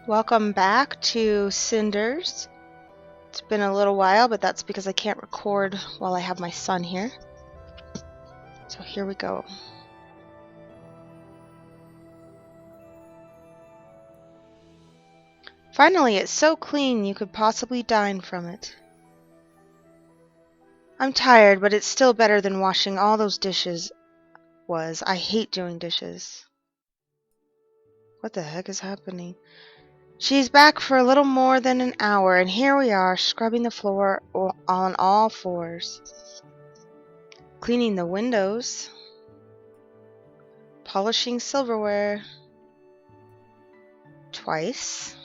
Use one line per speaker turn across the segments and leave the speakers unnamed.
Welcome back to Cinders. It's been a little while, but that's because I can't record while I have my son here. So here we go. Finally, it's so clean you could possibly dine from it. I'm tired, but it's still better than washing all those dishes was. I hate doing dishes. What the heck is happening? She's back for a little more than an hour, and here we are, scrubbing the floor on all fours. Cleaning the windows. Polishing silverware. Twice.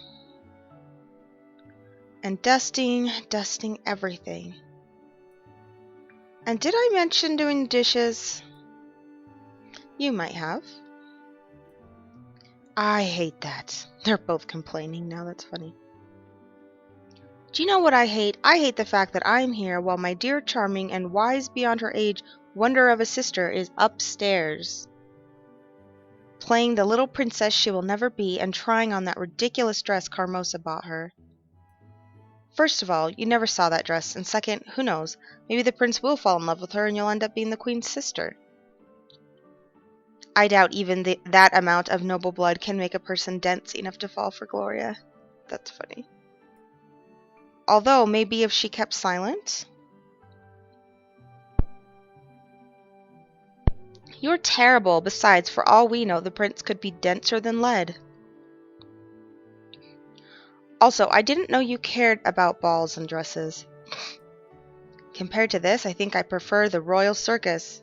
And dusting everything. And did I mention doing dishes? You might have. I hate that. They're both complaining now, that's funny. Do you know what I hate? I hate the fact that I'm here while my dear charming and wise beyond her age wonder of a sister is upstairs, playing the little princess she will never be and trying on that ridiculous dress Carmosa bought her. First of all, you never saw that dress, and second, who knows, maybe the prince will fall in love with her and you'll end up being the queen's sister. I doubt even that amount of noble blood can make a person dense enough to fall for Gloria. That's funny. Although, maybe if she kept silent. You're terrible. Besides, for all we know, the prince could be denser than lead. Also, I didn't know you cared about balls and dresses. Compared to this, I think I prefer the royal circus.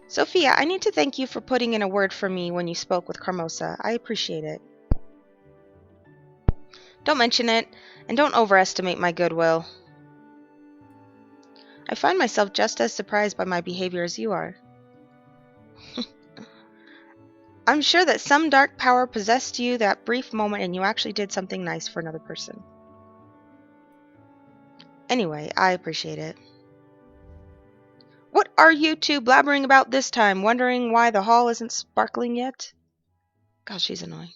Sophia, I need to thank you for putting in a word for me when you spoke with Carmosa. I appreciate it. Don't mention it, and don't overestimate my goodwill. I find myself just as surprised by my behavior as you are. I'm sure that some dark power possessed you that brief moment and you actually did something nice for another person. Anyway, I appreciate it. What are you two blabbering about this time, wondering why the hall isn't sparkling yet? Gosh, she's annoying.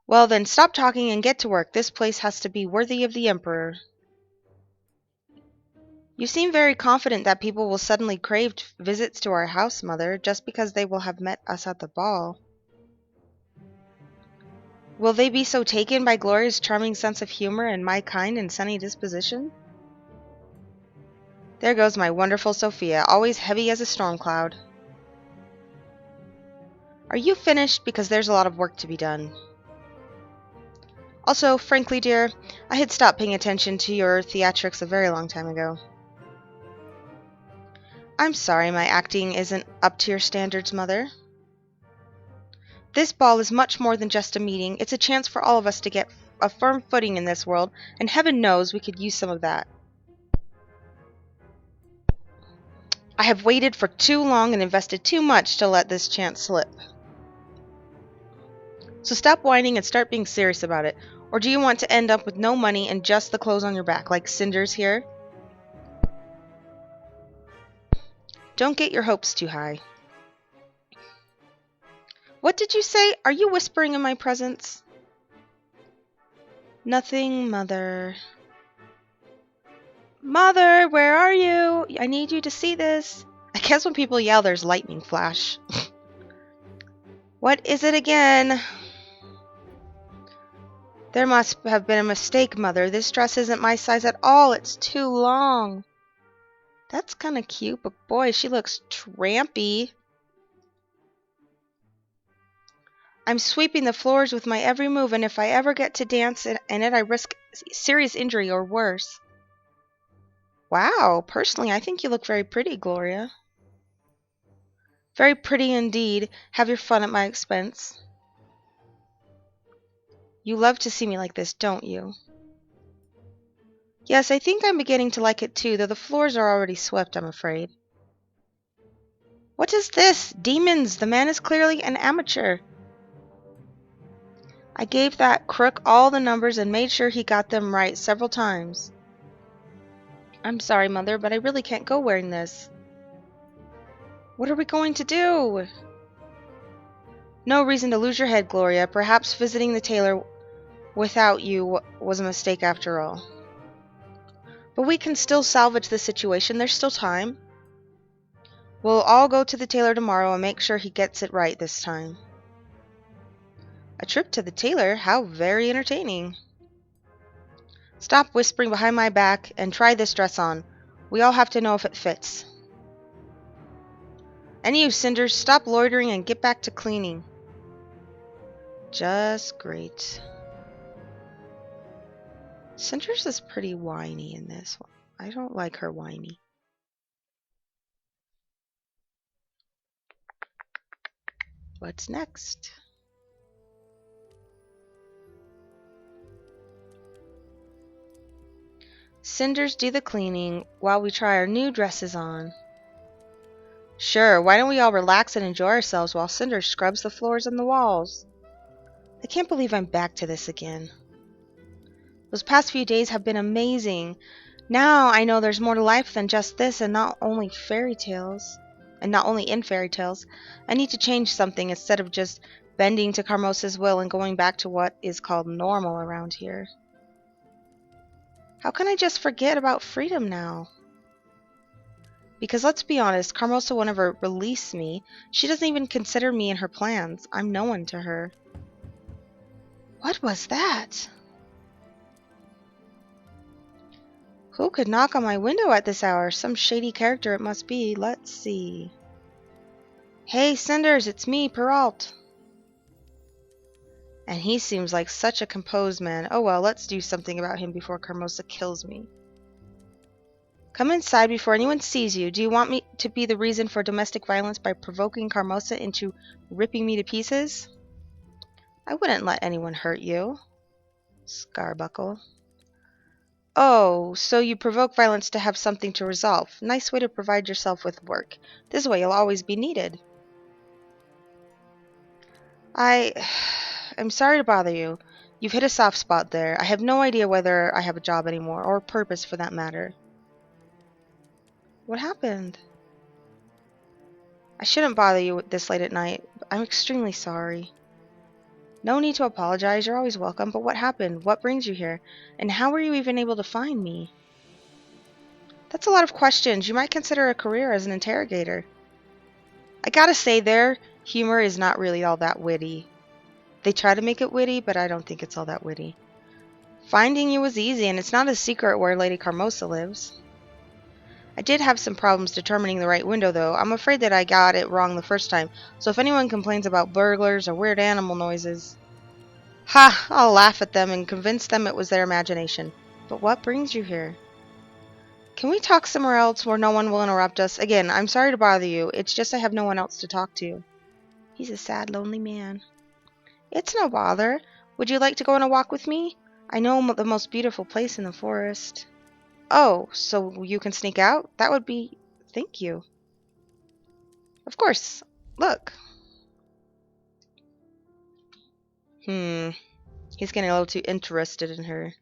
Well then, stop talking and get to work. This place has to be worthy of the Emperor. You seem very confident that people will suddenly crave visits to our house, Mother, just because they will have met us at the ball. Will they be so taken by Gloria's charming sense of humor and my kind and sunny disposition? There goes my wonderful Sophia, always heavy as a storm cloud. Are you finished? Because there's a lot of work to be done. Also, frankly, dear, I had stopped paying attention to your theatrics a very long time ago. I'm sorry my acting isn't up to your standards, Mother. This ball is much more than just a meeting. It's a chance for all of us to get a firm footing in this world, and heaven knows we could use some of that. I have waited for too long and invested too much to let this chance slip. So stop whining and start being serious about it. Or do you want to end up with no money and just the clothes on your back, like Cinders here? Don't get your hopes too high. What did you say? Are you whispering in my presence? Nothing, Mother. Mother, where are you? I need you to see this. I guess when people yell, there's lightning flash. What is it again? There must have been a mistake, Mother. This dress isn't my size at all. It's too long. That's kind of cute, but boy, she looks trampy. I'm sweeping the floors with my every move, and if I ever get to dance in it, I risk serious injury or worse. Wow, personally, I think you look very pretty, Gloria. Very pretty indeed. Have your fun at my expense. You love to see me like this, don't you? Yes, I think I'm beginning to like it too, though the floors are already swept, I'm afraid. What is this? Demons! The man is clearly an amateur. I gave that crook all the numbers and made sure he got them right several times. I'm sorry, Mother, but I really can't go wearing this. What are we going to do? No reason to lose your head, Gloria. Perhaps visiting the tailor without you was a mistake after all. But we can still salvage the situation. There's still time. We'll all go to the tailor tomorrow and make sure he gets it right this time. A trip to the tailor? How very entertaining. Stop whispering behind my back and try this dress on. We all have to know if it fits. And you, Cinders, stop loitering and get back to cleaning. Just great. Cinders is pretty whiny in this one. I don't like her whiny. What's next? Cinders, do the cleaning while we try our new dresses on. Sure, why don't we all relax and enjoy ourselves while Cinders scrubs the floors and the walls? I can't believe I'm back to this again. Those past few days have been amazing. Now I know there's more to life than just this, and not only fairy tales. And not only in fairy tales. I need to change something instead of just bending to Carmosa's will and going back to what is called normal around here. How can I just forget about freedom now? Because let's be honest, Carmosa will never release me. She doesn't even consider me in her plans. I'm no one to her. What was that? Who could knock on my window at this hour? Some shady character it must be. Let's see. Hey, Cinders, it's me, Peralt. And he seems like such a composed man. Oh well, let's do something about him before Carmosa kills me. Come inside before anyone sees you. Do you want me to be the reason for domestic violence by provoking Carmosa into ripping me to pieces? I wouldn't let anyone hurt you. Scarbuckle. Oh, so you provoke violence to have something to resolve. Nice way to provide yourself with work. This way you'll always be needed. I'm sorry to bother you. You've hit a soft spot there. I have no idea whether I have a job anymore, or purpose for that matter. What happened? I shouldn't bother you this late at night. I'm extremely sorry. No need to apologize. You're always welcome. But what happened? What brings you here? And how were you even able to find me? That's a lot of questions. You might consider a career as an interrogator. I gotta say, their humor is not really all that witty. They try to make it witty, but I don't think it's all that witty. Finding you was easy, and it's not a secret where Lady Carmosa lives. I did have some problems determining the right window, though. I'm afraid that I got it wrong the first time, so if anyone complains about burglars or weird animal noises... Ha! I'll laugh at them and convince them it was their imagination. But what brings you here? Can we talk somewhere else where no one will interrupt us? Again, I'm sorry to bother you. It's just I have no one else to talk to. He's a sad, lonely man. It's no bother. Would you like to go on a walk with me? I know the most beautiful place in the forest. Oh, so you can sneak out? That would be... Thank you. Of course. Look. He's getting a little too interested in her.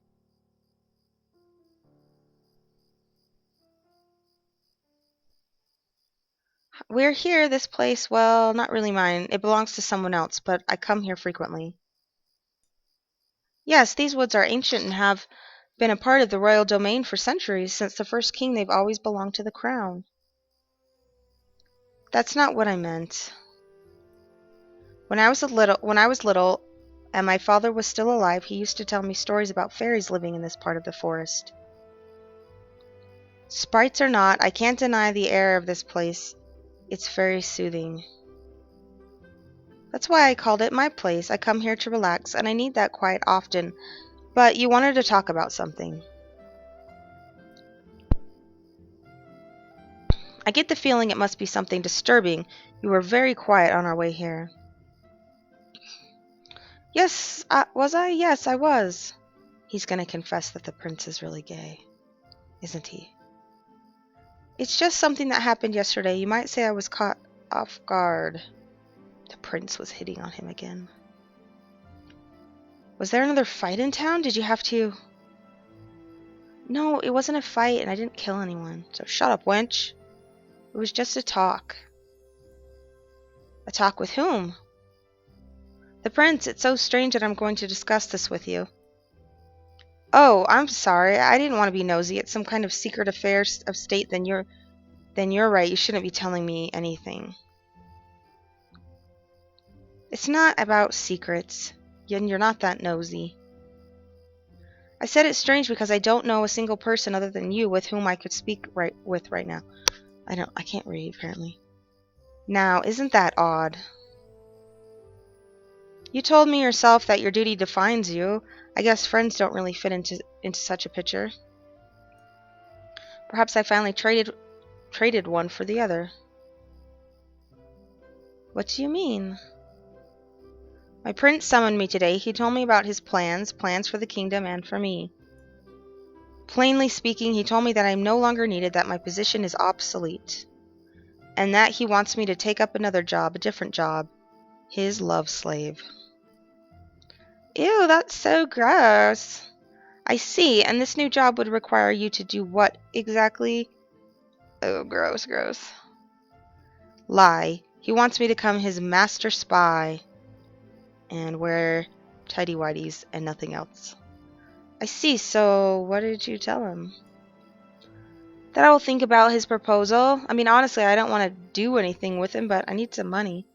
We're here, this place, well, not really mine. It belongs to someone else, but I come here frequently. Yes, these woods are ancient and have been a part of the royal domain for centuries. Since the first king, they've always belonged to the crown. That's not what I meant. When I was little, and my father was still alive, he used to tell me stories about fairies living in this part of the forest. Sprites or not, I can't deny the air of this place. It's very soothing. That's why I called it my place. I come here to relax, and I need that quiet often. But you wanted to talk about something. I get the feeling it must be something disturbing. You were very quiet on our way here. Yes, was I? Yes, I was. He's gonna confess that the prince is really gay, isn't he? It's just something that happened yesterday. You might say I was caught off guard. The prince was hitting on him again. Was there another fight in town? Did you have to... No, it wasn't a fight, and I didn't kill anyone. So shut up, wench. It was just a talk. A talk with whom? The prince, it's so strange that I'm going to discuss this with you. Oh, I'm sorry. I didn't want to be nosy. It's some kind of secret affair of state. Then you're right. You shouldn't be telling me anything. It's not about secrets. You're not that nosy. I said it's strange because I don't know a single person other than you with whom I could speak with right now. I can't read, apparently. Now, isn't that odd? You told me yourself that your duty defines you. I guess friends don't really fit into such a picture. Perhaps I finally traded one for the other. What do you mean? My prince summoned me today. He told me about his plans for the kingdom and for me. Plainly speaking, he told me that I am no longer needed, that my position is obsolete, and that he wants me to take up another job, a different job. His love slave. Ew, that's so gross. I see, and this new job would require you to do what exactly? Oh, gross, gross. Lie. He wants me to become his master spy and wear tighty-whities and nothing else. I see, so what did you tell him? That I will think about his proposal. I mean, honestly, I don't want to do anything with him, but I need some money.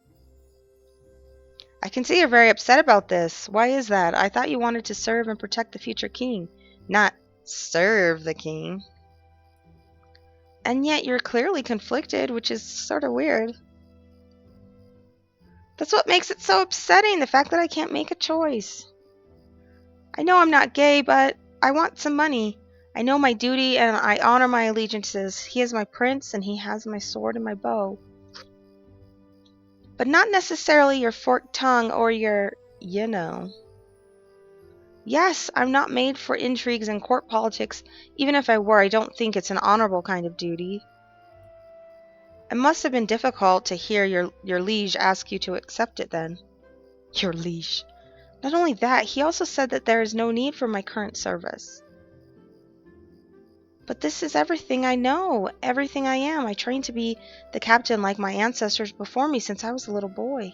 I can see you're very upset about this. Why is that? I thought you wanted to serve and protect the future king, not serve the king. And yet you're clearly conflicted, which is sort of weird. That's what makes it so upsetting, the fact that I can't make a choice. I know I'm not gay, but I want some money. I know my duty and I honor my allegiances. He is my prince and he has my sword and my bow. But not necessarily your forked tongue or your, you know. Yes, I'm not made for intrigues and court politics. Even if I were, I don't think it's an honorable kind of duty. It must have been difficult to hear your liege ask you to accept it then. Your liege. Not only that, he also said that there is no need for my current service. But this is everything I know, everything I am. I trained to be the captain like my ancestors before me since I was a little boy.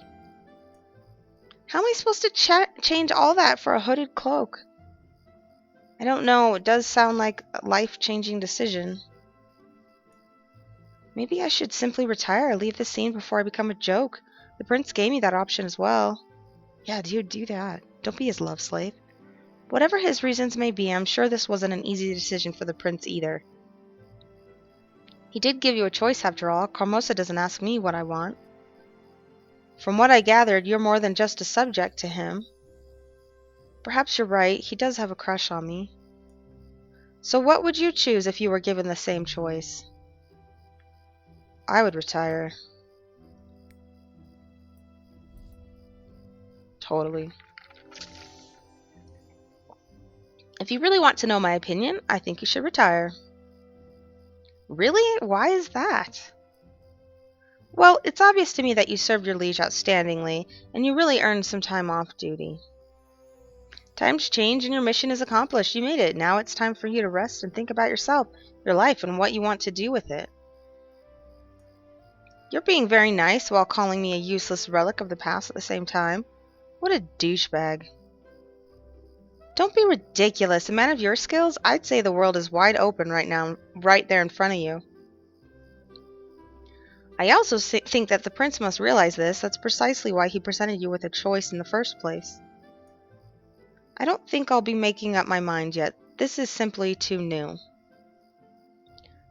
How am I supposed to change all that for a hooded cloak? I don't know. It does sound like a life-changing decision. Maybe I should simply retire, leave the scene before I become a joke. The prince gave me that option as well. Yeah, dude, do that. Don't be his love slave. Whatever his reasons may be, I'm sure this wasn't an easy decision for the prince either. He did give you a choice after all. Carmosa doesn't ask me what I want. From what I gathered, you're more than just a subject to him. Perhaps you're right. He does have a crush on me. So what would you choose if you were given the same choice? I would retire. Totally. If you really want to know my opinion, I think you should retire. Really? Why is that? Well, it's obvious to me that you served your liege outstandingly, and you really earned some time off duty. Times change and your mission is accomplished. You made it. Now it's time for you to rest and think about yourself, your life, and what you want to do with it. You're being very nice while calling me a useless relic of the past at the same time. What a douchebag. Don't be ridiculous. A man of your skills, I'd say the world is wide open right now, right there in front of you. I also think that the prince must realize this. That's precisely why he presented you with a choice in the first place. I don't think I'll be making up my mind yet. This is simply too new.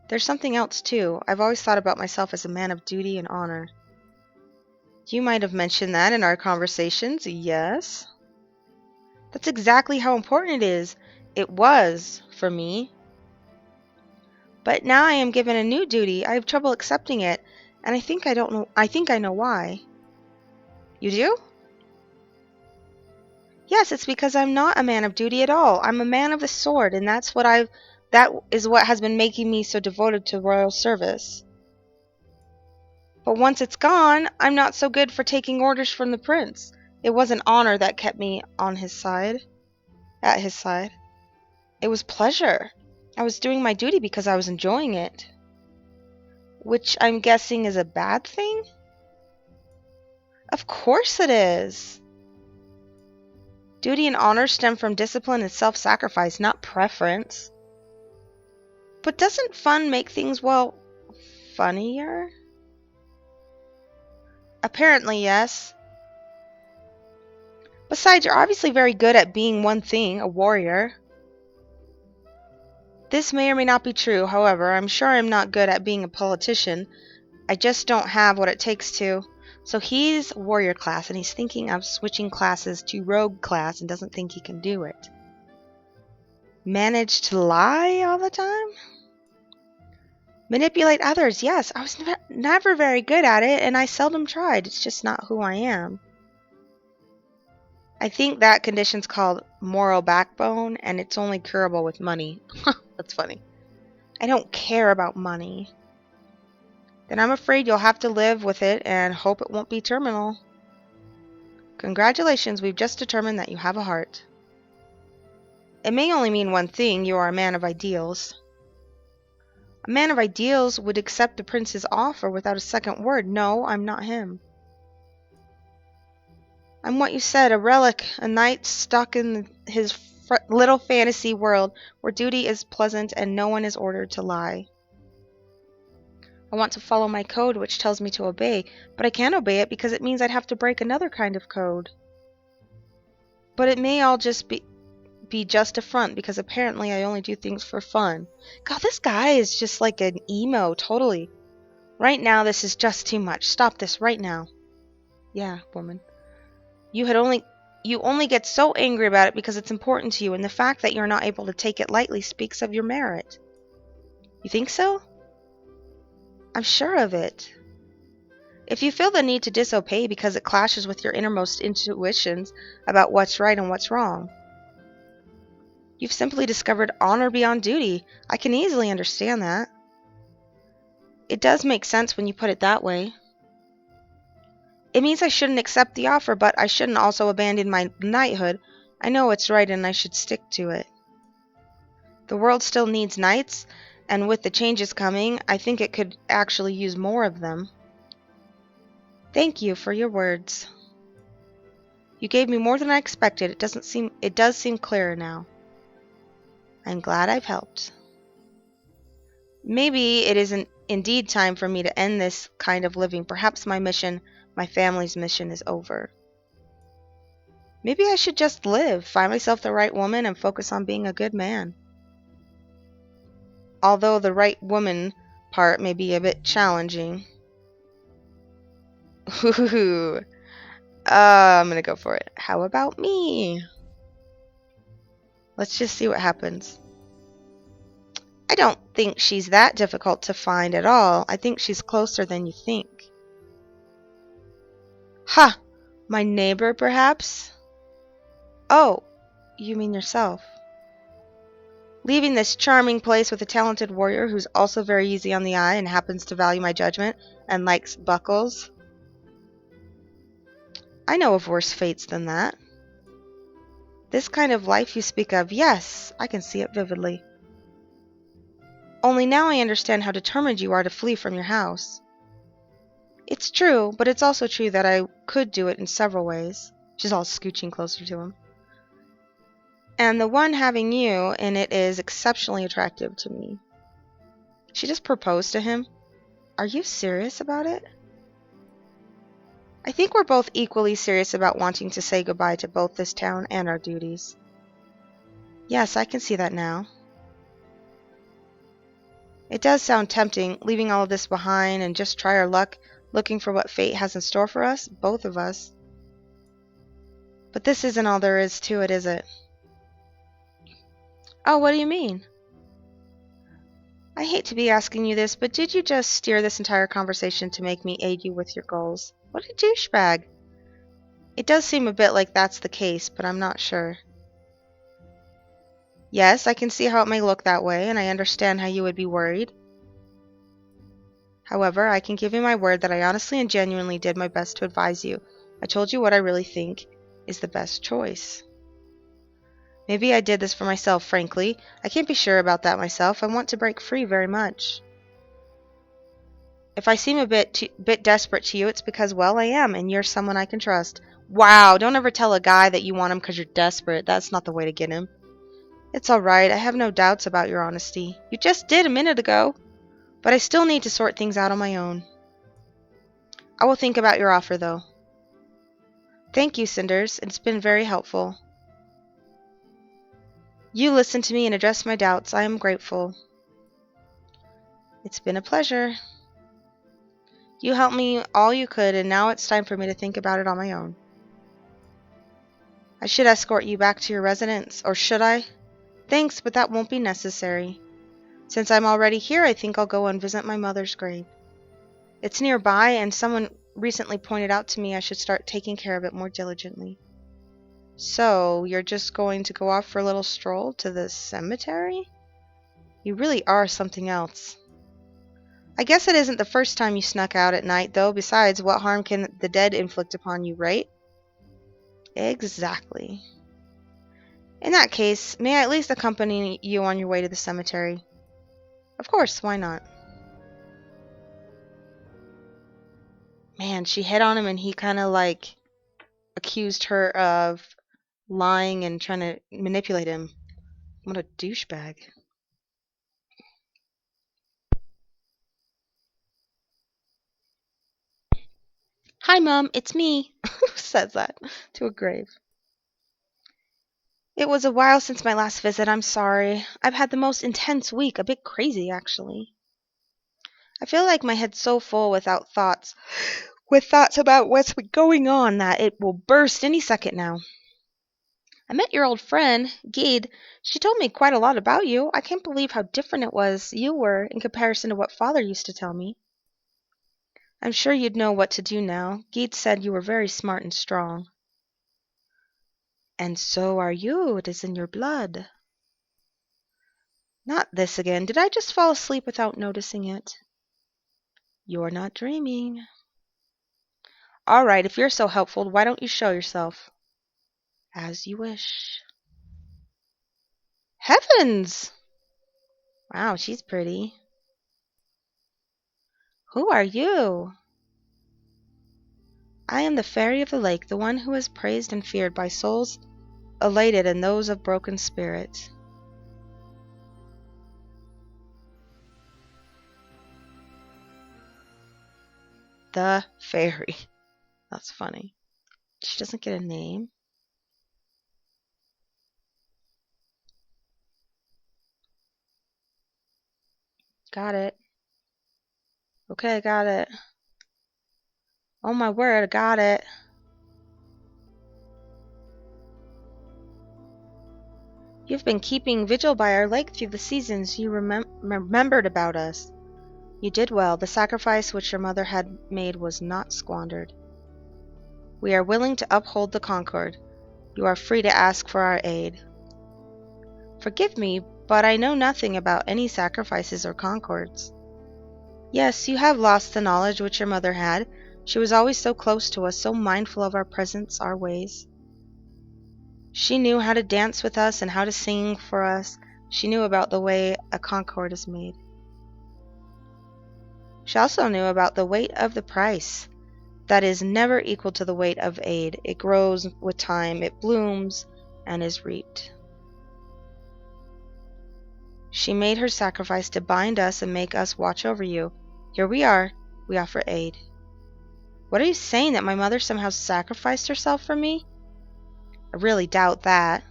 There's something else, too. I've always thought about myself as a man of duty and honor. You might have mentioned that in our conversations, yes? That's exactly how important it is. It was, for me. But now I am given a new duty. I have trouble accepting it, and I think I know why. You do? Yes, it's because I'm not a man of duty at all. I'm a man of the sword, and that is what has been making me so devoted to royal service. But once it's gone, I'm not so good for taking orders from the prince. It wasn't honor that kept me at his side. It was pleasure. I was doing my duty because I was enjoying it. Which I'm guessing is a bad thing? Of course it is. Duty and honor stem from discipline and self-sacrifice, not preference. But doesn't fun make things, well, funnier? Apparently, yes. Besides, you're obviously very good at being one thing, a warrior. This may or may not be true, however, I'm sure I'm not good at being a politician. I just don't have what it takes to. So he's warrior class, and he's thinking of switching classes to rogue class and doesn't think he can do it. Manage to lie all the time? Manipulate others, yes. I was never very good at it, and I seldom tried. It's just not who I am. I think that condition's called moral backbone, and it's only curable with money. That's funny. I don't care about money. Then I'm afraid you'll have to live with it and hope it won't be terminal. Congratulations, we've just determined that you have a heart. It may only mean one thing, you are a man of ideals. A man of ideals would accept the prince's offer without a second word. No, I'm not him. I'm what you said, a relic, a knight stuck in his little fantasy world where duty is pleasant and no one is ordered to lie. I want to follow my code, which tells me to obey, but I can't obey it because it means I'd have to break another kind of code. But it may all just be just a front, because apparently I only do things for fun. God, this guy is just like an emo, totally. Right now, this is just too much. Stop this right now. Yeah, woman. You only get so angry about it because it's important to you, and the fact that you're not able to take it lightly speaks of your merit. You think so? I'm sure of it. If you feel the need to disobey because it clashes with your innermost intuitions about what's right and what's wrong, you've simply discovered honor beyond duty. I can easily understand that. It does make sense when you put it that way. It means I shouldn't accept the offer, but I shouldn't also abandon my knighthood. I know it's right and I should stick to it. The world still needs knights, and with the changes coming, I think it could actually use more of them. Thank you for your words. You gave me more than I expected. It does seem clearer now. I'm glad I've helped. Maybe it isn't indeed time for me to end this kind of living. Perhaps my family's mission is over. Maybe I should just live, find myself the right woman, and focus on being a good man. Although the right woman part may be a bit challenging. Ooh. I'm gonna go for it. How about me? Let's just see what happens. I don't think she's that difficult to find at all. I think she's closer than you think. Ha! My neighbor, perhaps? Oh, you mean yourself. Leaving this charming place with a talented warrior who's also very easy on the eye and happens to value my judgment and likes buckles. I know of worse fates than that. This kind of life you speak of, yes, I can see it vividly. Only now I understand how determined you are to flee from your house. It's true, but it's also true that I could do it in several ways. She's all scooching closer to him. And the one having you in it is exceptionally attractive to me. She just proposed to him. Are you serious about it? I think we're both equally serious about wanting to say goodbye to both this town and our duties. Yes, I can see that now. It does sound tempting, leaving all of this behind and just try our luck, looking for what fate has in store for us, both of us. But this isn't all there is to it, is it? Oh, what do you mean? I hate to be asking you this, but did you just steer this entire conversation to make me aid you with your goals? What a douchebag. It does seem a bit like that's the case, but I'm not sure. Yes, I can see how it may look that way, and I understand how you would be worried. However, I can give you my word that I honestly and genuinely did my best to advise you. I told you what I really think is the best choice. Maybe I did this for myself, frankly. I can't be sure about that myself. I want to break free very much. If I seem a bit desperate to you, it's because, well, I am, and you're someone I can trust. Wow, don't ever tell a guy that you want him because you're desperate. That's not the way to get him. It's all right. I have no doubts about your honesty. You just did a minute ago. But I still need to sort things out on my own. I will think about your offer, though. Thank you, Cinders. It's been very helpful. You listened to me and addressed my doubts. I am grateful. It's been a pleasure. You helped me all you could, and now it's time for me to think about it on my own. I should escort you back to your residence, or should I? Thanks, but that won't be necessary. Since I'm already here, I think I'll go and visit my mother's grave. It's nearby, and someone recently pointed out to me I should start taking care of it more diligently. So, you're just going to go off for a little stroll to the cemetery? You really are something else. I guess it isn't the first time you snuck out at night, though. Besides, what harm can the dead inflict upon you, right? Exactly. In that case, may I at least accompany you on your way to the cemetery? Of course, why not? Man, she hit on him and he kind of like accused her of lying and trying to manipulate him. What a douchebag. Hi, Mom, it's me. Who says that to a grave? It was a while since my last visit. I'm sorry. I've had the most intense week, a bit crazy, actually. I feel like my head's so full with thoughts about what's going on that it will burst any second now. I met your old friend, Gide. She told me quite a lot about you. I can't believe how different it was you were in comparison to what Father used to tell me. I'm sure you'd know what to do now. Gide said you were very smart and strong. And so are you. It is in your blood. Not this again. Did I just fall asleep without noticing it? You're not dreaming. All right, if you're so helpful, why don't you show yourself? As you wish. Heavens! Wow, she's pretty. Who are you? I am the fairy of the lake, the one who is praised and feared by souls elated and those of broken spirit. The fairy. That's funny. She doesn't get a name. Got it. Okay, got it. Oh my word, I got it. You've been keeping vigil by our lake through the seasons. You remembered about us. You did well. The sacrifice which your mother had made was not squandered. We are willing to uphold the concord. You are free to ask for our aid. Forgive me, but I know nothing about any sacrifices or concords. Yes, you have lost the knowledge which your mother had. She was always so close to us, so mindful of our presence, our ways. She knew how to dance with us and how to sing for us. She knew about the way a concord is made. She also knew about the weight of the price. That is never equal to the weight of aid. It grows with time, it blooms, and is reaped. She made her sacrifice to bind us and make us watch over you. Here we are. We offer aid. What are you saying, that my mother somehow sacrificed herself for me? I really doubt that.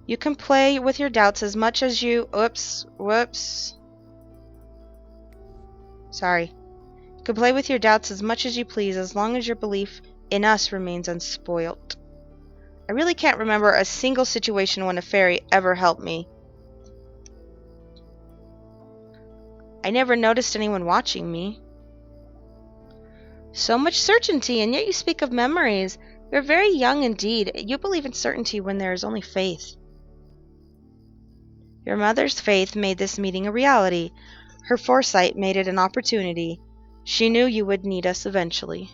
You can play with your doubts as much as you... Whoops. Sorry. You can play with your doubts as much as you please, as long as your belief in us remains unspoilt. I really can't remember a single situation when a fairy ever helped me. I never noticed anyone watching me. So much certainty, and yet you speak of memories. You're very young indeed. You believe in certainty when there is only faith. Your mother's faith made this meeting a reality. Her foresight made it an opportunity. She knew you would need us eventually.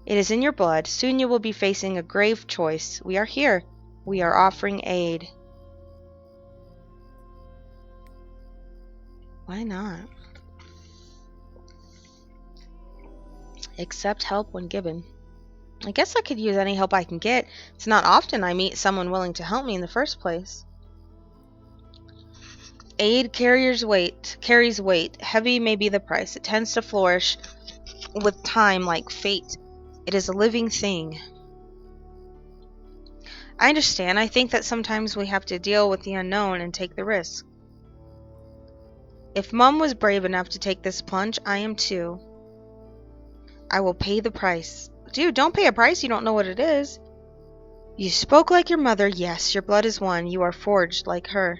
It is in your blood. Soon you will be facing a grave choice. We are here. We are offering aid. Why not? Accept help when given. I guess I could use any help I can get. It's not often I meet someone willing to help me in the first place. Aid carries weight. Heavy may be the price. It tends to flourish with time like fate. It is a living thing. I understand. I think that sometimes we have to deal with the unknown and take the risk. If Mum was brave enough to take this plunge, I am too. I will pay the price. Dude, don't pay a price you don't know what it is. You spoke like your mother. Yes, your blood is one. You are forged like her.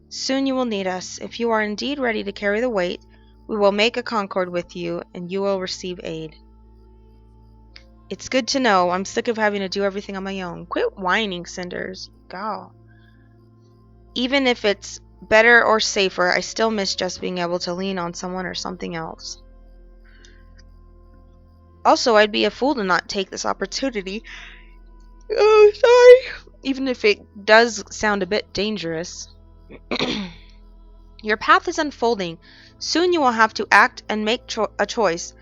Soon you will need us. If you are indeed ready to carry the weight, we will make a concord with you, and you will receive aid. It's good to know. I'm sick of having to do everything on my own. Quit whining, Cinders. God. Even if it's better or safer, I still miss just being able to lean on someone or something else. Also, I'd be a fool to not take this opportunity. Oh, sorry. Even if it does sound a bit dangerous. Your path is unfolding. Soon you will have to act and make a choice.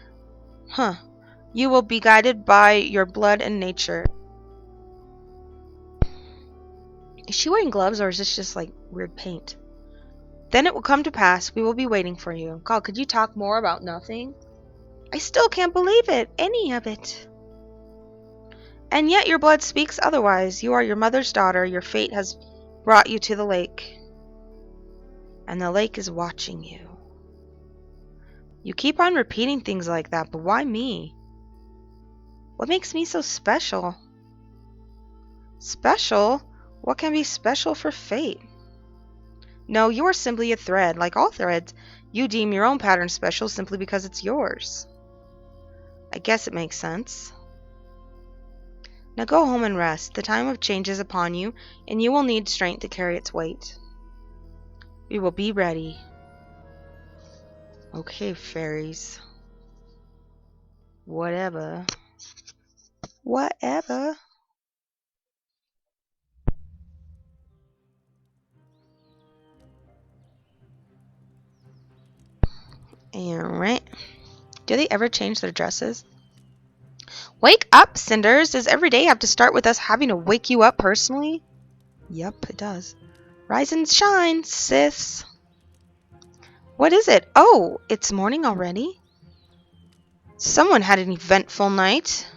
You will be guided by your blood and nature. Is she wearing gloves or is this just like weird paint? Then it will come to pass. We will be waiting for you. God, could you talk more about nothing? I still can't believe it. Any of it. And yet your blood speaks otherwise. You are your mother's daughter. Your fate has brought you to the lake. And the lake is watching you. You keep on repeating things like that, but why me? What makes me so special? Special? What can be special for fate? No, you are simply a thread, like all threads. You deem your own pattern special simply because it's yours. I guess it makes sense. Now go home and rest. The time of change is upon you, and you will need strength to carry its weight. We will be ready. Okay, fairies. Whatever. Whatever. Alright. Do they ever change their dresses? Wake up, Cinders! Does every day have to start with us having to wake you up personally? Yep, it does. Rise and shine, sis. What is it? Oh, it's morning already? Someone had an eventful night.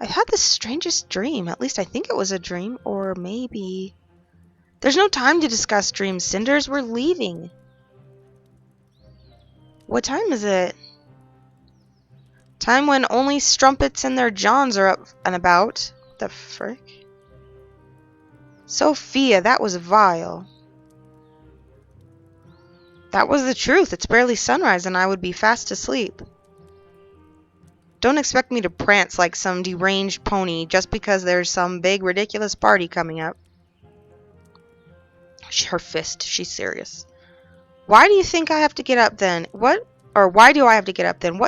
I've had the strangest dream. At least I think it was a dream. Or maybe... There's no time to discuss dreams, Cinders. We're leaving. What time is it? Time when only strumpets and their johns are up and about. What the frick? Sophia, that was vile. That was the truth. It's barely sunrise and I would be fast asleep. Don't expect me to prance like some deranged pony just because there's some big ridiculous party coming up. Her fist. She's serious. Why do you think I have to get up then? What? Or why do I have to get up then?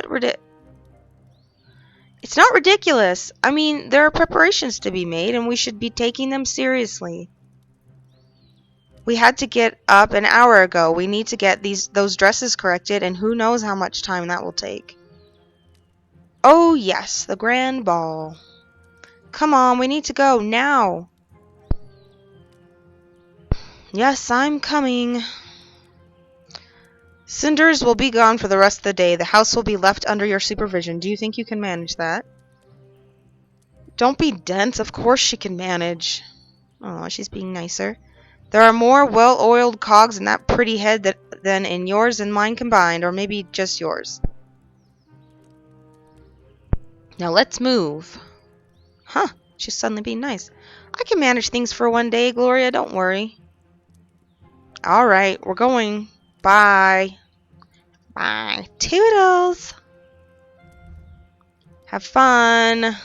It's not ridiculous. I mean, there are preparations to be made and we should be taking them seriously. We had to get up an hour ago. We need to get those dresses corrected and who knows how much time that will take. Oh yes, the grand ball. Come on, we need to go now. Yes, I'm coming. Cinders will be gone for the rest of the day. The house will be left under your supervision. Do you think you can manage that? Don't be dense. Of course she can manage. Oh, she's being nicer. There are more well-oiled cogs in that pretty head than in yours and mine combined, or maybe just yours. Now let's move. Huh, she's suddenly being nice. I can manage things for one day, Gloria, don't worry. Alright, we're going. Bye. Bye. Toodles. Have fun.